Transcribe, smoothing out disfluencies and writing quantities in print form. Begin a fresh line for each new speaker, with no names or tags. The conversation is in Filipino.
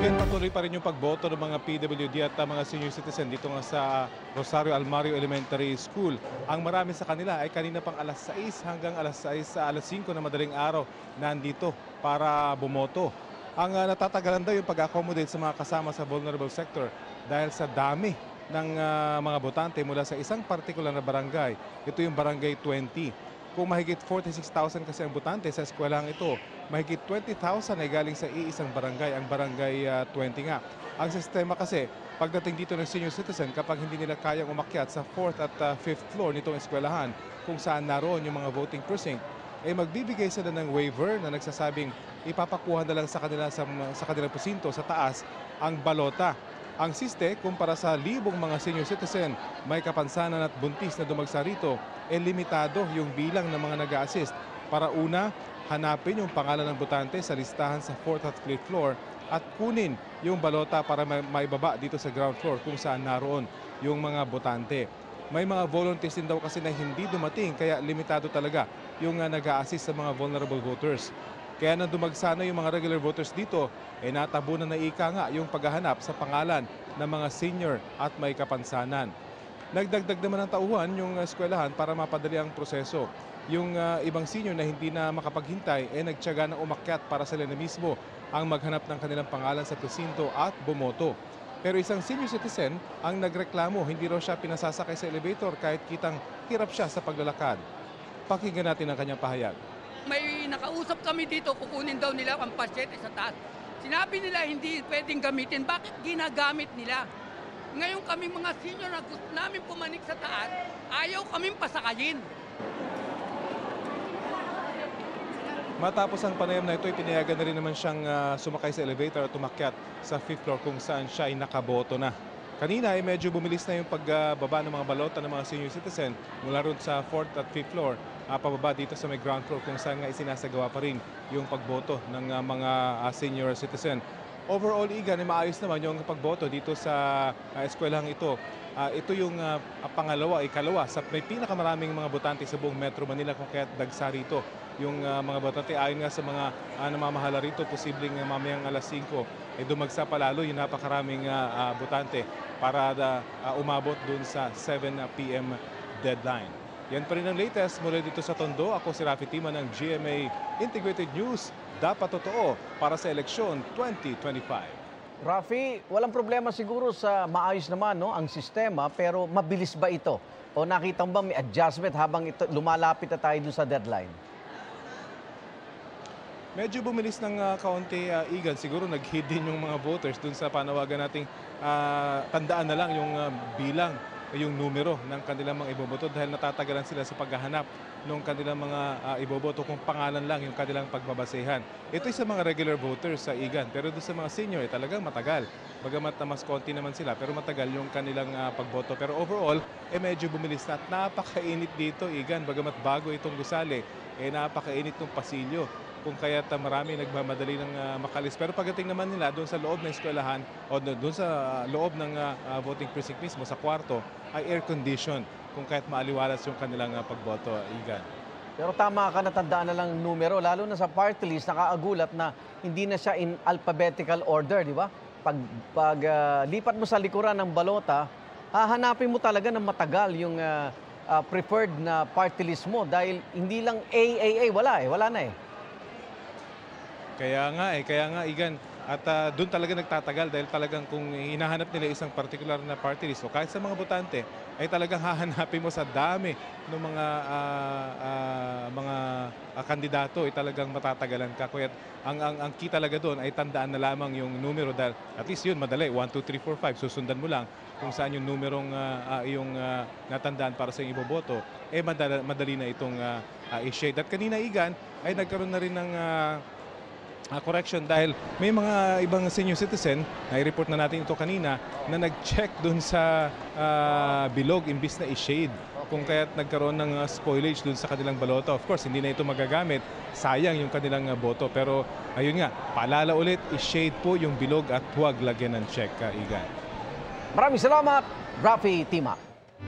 Igan, patuloy pa rin yung pagboto ng mga PWD at mga senior citizen dito nga sa Rosario Almario Elementary School. Ang marami sa kanila ay kanina pang alas 6 hanggang alas 6 sa alas 5 na madaling araw nandito para bumoto. Ang natatagalan daw yung pag-accommodate sa mga kasama sa vulnerable sector dahil sa dami ng mga botante mula sa isang partikular na barangay. Ito yung Barangay 20. Kung mahigit 46,000 kasi ang botante sa eskwelahan ito, mahigit 20,000 ay galing sa iisang barangay, ang Barangay 20 nga. Ang sistema kasi, pagdating dito ng senior citizen, kapag hindi nila kayang umakyat sa 4th at 5th floor nitong eskwelahan, kung saan naroon yung mga voting precinct, ay magbibigay sila ng waiver na nagsasabing ipapakuha na lang sa kanilang presinto sa taas ang balota. Ang siste, kumpara sa libong mga senior citizen, may kapansanan at buntis na dumagsa rito, limitado yung bilang ng mga nag-a-assist para una, hanapin yung pangalan ng botante sa listahan sa 4th at 5th floor at kunin yung balota para maibaba dito sa ground floor kung saan naroon yung mga botante. May mga volunteers din daw kasi na hindi dumating kaya limitado talaga yung nag-a-assist sa mga vulnerable voters. Kaya nang dumagsa na yung mga regular voters dito, natabunan na ika nga yung paghahanap sa pangalan ng mga senior at may kapansanan. Nagdagdag naman ng tauhan yung eskwelahan para mapadali ang proseso. Yung ibang senior na hindi na makapaghintay, nagtiyaga ng umakyat para sila na mismo ang maghanap ng kanilang pangalan sa presinto at bumoto. Pero isang senior citizen ang nagreklamo, hindi raw siya pinasasakay sa elevator kahit kitang hirap siya sa paglalakad. Pakinggan natin ang kanyang pahayag.
May nakausap kami dito, kukunin daw nila ang pasyente sa taas. Sinabi nila hindi pwedeng gamitin. Bakit ginagamit nila? Ngayon kami mga senior na gusto namin pumanik sa taas, ayaw kaming pasakayin.
Matapos ang panayam na ito, pinayagan na rin naman siyang sumakay sa elevator at umakyat sa 5th floor kung saan siya ay nakaboto na. Kanina ay medyo bumilis na yung pagbaba ng mga balota ng mga senior citizen mula ron sa 4th at 5th floor pababa dito sa may ground floor kung saan nga isinasagawa pa rin yung pagboto ng mga senior citizen. Overall, Igan, maayos naman yung pagboto dito sa eskwelahang ito. Ito yung ikalawa sa may pinakamaraming mga botante sa buong Metro Manila kung kaya't dagsa rito yung mga botante. Ayon nga sa mga namamahala rito, posibleng mamayang alas 5 dumagsa pa lalo yung napakaraming botante para umabot dun sa 7 p.m. deadline. Yan pa rin ang latest mula dito sa Tondo. Ako si Rafi Tima ng GMA Integrated News. Dapat totoo para sa eleksyon 2025.
Rafi, walang problema siguro sa maayos naman ang sistema, pero mabilis ba ito? O nakita mo ba may adjustment habang ito, lumalapit na tayo dun sa deadline?
Medyo bumilis ng kaunti, Igan. Siguro nag-hid din yung mga voters dun sa panawagan nating tandaan na lang yung bilang, yung numero ng kanilang mga iboboto dahil natatagalan sila sa paghahanap ng kanilang mga iboboto kung pangalan lang yung kanilang pagbabasehan. Ito ay sa mga regular voters sa Igan, pero doon sa mga senior talagang matagal. Bagamat na mas konti naman sila, pero matagal yung kanilang pagboto. Pero overall, medyo bumilis na at napakainit dito, Igan. Bagamat bago itong gusali, napakainit ng pasilyo. Kung kaya't marami nagmamadali ng makalis. Pero pagdating naman nila doon sa loob ng eskwelahan o doon sa loob ng voting precinct mismo, sa kwarto, ay air condition. Kung kaya't maaliwalas yung kanilang pagboto, Igan.
Pero tama ka, natandaan na lang numero, lalo na sa party list, nakaagulat na hindi na siya in alphabetical order, di ba? Pag lipat mo sa likuran ng balota, hahanapin mo talaga ng matagal yung preferred na party list mo dahil hindi lang AAA, wala na eh.
Kaya nga Igan, at doon talaga nagtatagal dahil talagang kung hinahanap nila isang particular na party list o kahit sa mga botante ay talagang hahanapin mo sa dami ng mga kandidato ay talagang matatagalan ka. Kaya ang key talaga doon ay tandaan na lamang yung numero dahil at least yun madali, 1, 2, 3, 4, 5 susundan mo lang kung saan yung numerong iyong natandaan para sa iboboto madali na itong i-shade. At kanina, Igan, ay nagkaroon na rin ng correction dahil may mga ibang senior citizen, na-report na natin ito kanina, na nag-check dun sa bilog imbis na i-shade. Kung kaya't nagkaroon ng spoilage dun sa kanilang balota. Of course, hindi na ito magagamit. Sayang yung kanilang boto. Pero ayun nga, paalala ulit, i-shade po yung bilog at huwag lagyan ng check, Igan.
Maraming salamat, Rafi Tima.